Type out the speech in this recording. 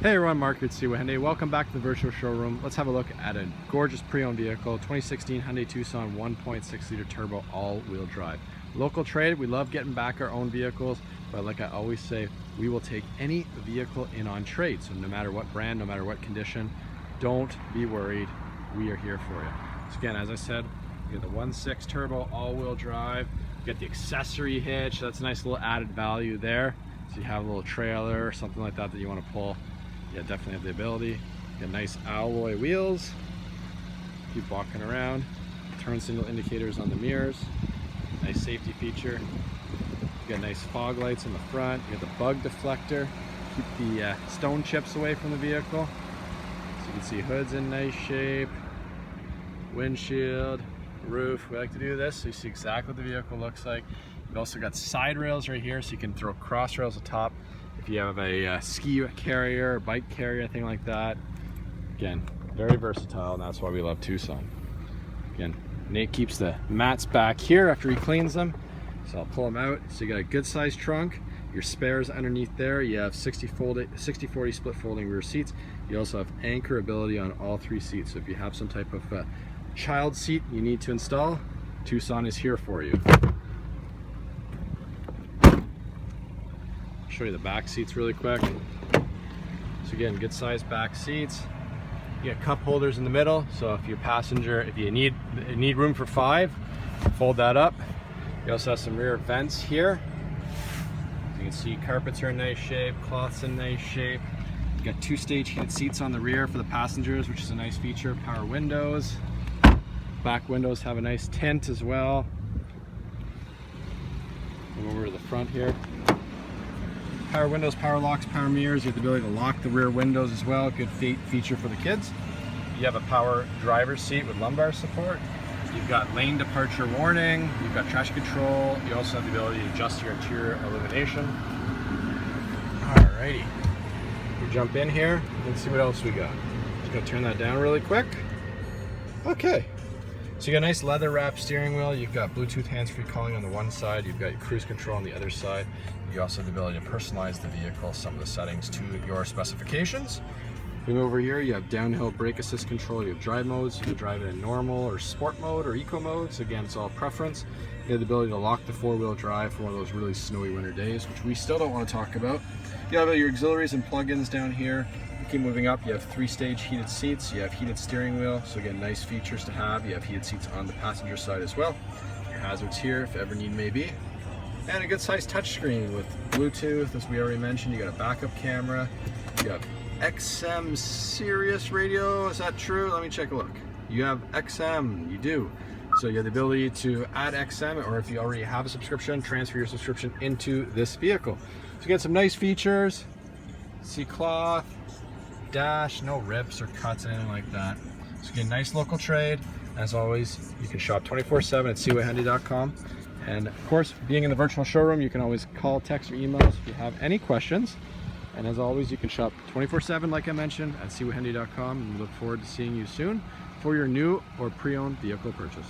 Hey everyone, Mark at Hyundai. Welcome back to the virtual showroom. Let's have a look at a gorgeous pre-owned vehicle, 2016 Hyundai Tucson 1.6 liter turbo all-wheel drive. Local trade, we love getting back our own vehicles, but like I always say, we will take any vehicle in on trade. So no matter what brand, no matter what condition, don't be worried, we are here for you. So again, as I said, you get the 1.6 turbo all-wheel drive, you get the accessory hitch, that's a nice little added value there. So you have a little trailer or something like that that you want to pull. Yeah, definitely have the ability. Get nice alloy wheels. Keep walking around. Turn signal indicators on the mirrors. Nice safety feature. You got nice fog lights in the front. You got the bug deflector. Keep the stone chips away from the vehicle. So you can see hood's in nice shape. Windshield, roof. We like to do this so you see exactly what the vehicle looks like. You've also got side rails right here so you can throw cross rails atop. If you have a ski carrier, or bike carrier, anything like that. Again, very versatile, and that's why we love Tucson. Again, Nate keeps the mats back here after he cleans them. So I'll pull them out. So you got a good sized trunk. Your spares underneath there. You have 60-40 split folding rear seats. You also have anchor ability on all three seats. So if you have some type of child seat you need to install, Tucson is here for you. Show you the back seats really quick. So again, good sized back seats. You got cup holders in the middle, so if you're a passenger, if you need room for 5, fold that up. You also have some rear vents here. So you can see carpets are in nice shape, cloths in nice shape. You got 2-stage heated seats on the rear for the passengers, which is a nice feature. Power windows. Back windows have a nice tint as well. Come over to the front here. Power windows, power locks, power mirrors. You have the ability to lock the rear windows as well. Good feature for the kids. You have a power driver's seat with lumbar support. You've got lane departure warning. You've got traction control. You also have the ability to adjust your interior illumination. Alrighty. We jump in here and see what else we got. Just gonna turn that down really quick. Okay. So you got a nice leather wrapped steering wheel. You've got Bluetooth hands-free calling on the one side. You've got your cruise control on the other side. You also have the ability to personalize the vehicle, some of the settings to your specifications. Moving over here, you have downhill brake assist control. You have drive modes. You can drive it in normal or sport mode or eco mode. So again, it's all preference. You have the ability to lock the 4-wheel drive for one of those really snowy winter days, which we still don't want to talk about. You have your auxiliaries and plugins down here. Keep moving up, you have 3-stage heated seats, you have heated steering wheel, so again, nice features to have. You have heated seats on the passenger side as well. Your hazards here, if ever need may be. And a good sized touchscreen with Bluetooth, as we already mentioned. You got a backup camera. You have XM Sirius radio, is that true? Let me take a look. You have XM, you do. So you have the ability to add XM, or if you already have a subscription, transfer your subscription into this vehicle. So you get some nice features. See cloth. Dash, no rips or cuts, anything like that. So again, nice local trade. As always, you can shop 24/7 at Hyundai.com. And of course, being in the virtual showroom, you can always call, text, or email us if you have any questions. And as always, you can shop 24/7, like I mentioned, at Hyundai.com. And we look forward to seeing you soon for your new or pre-owned vehicle purchase.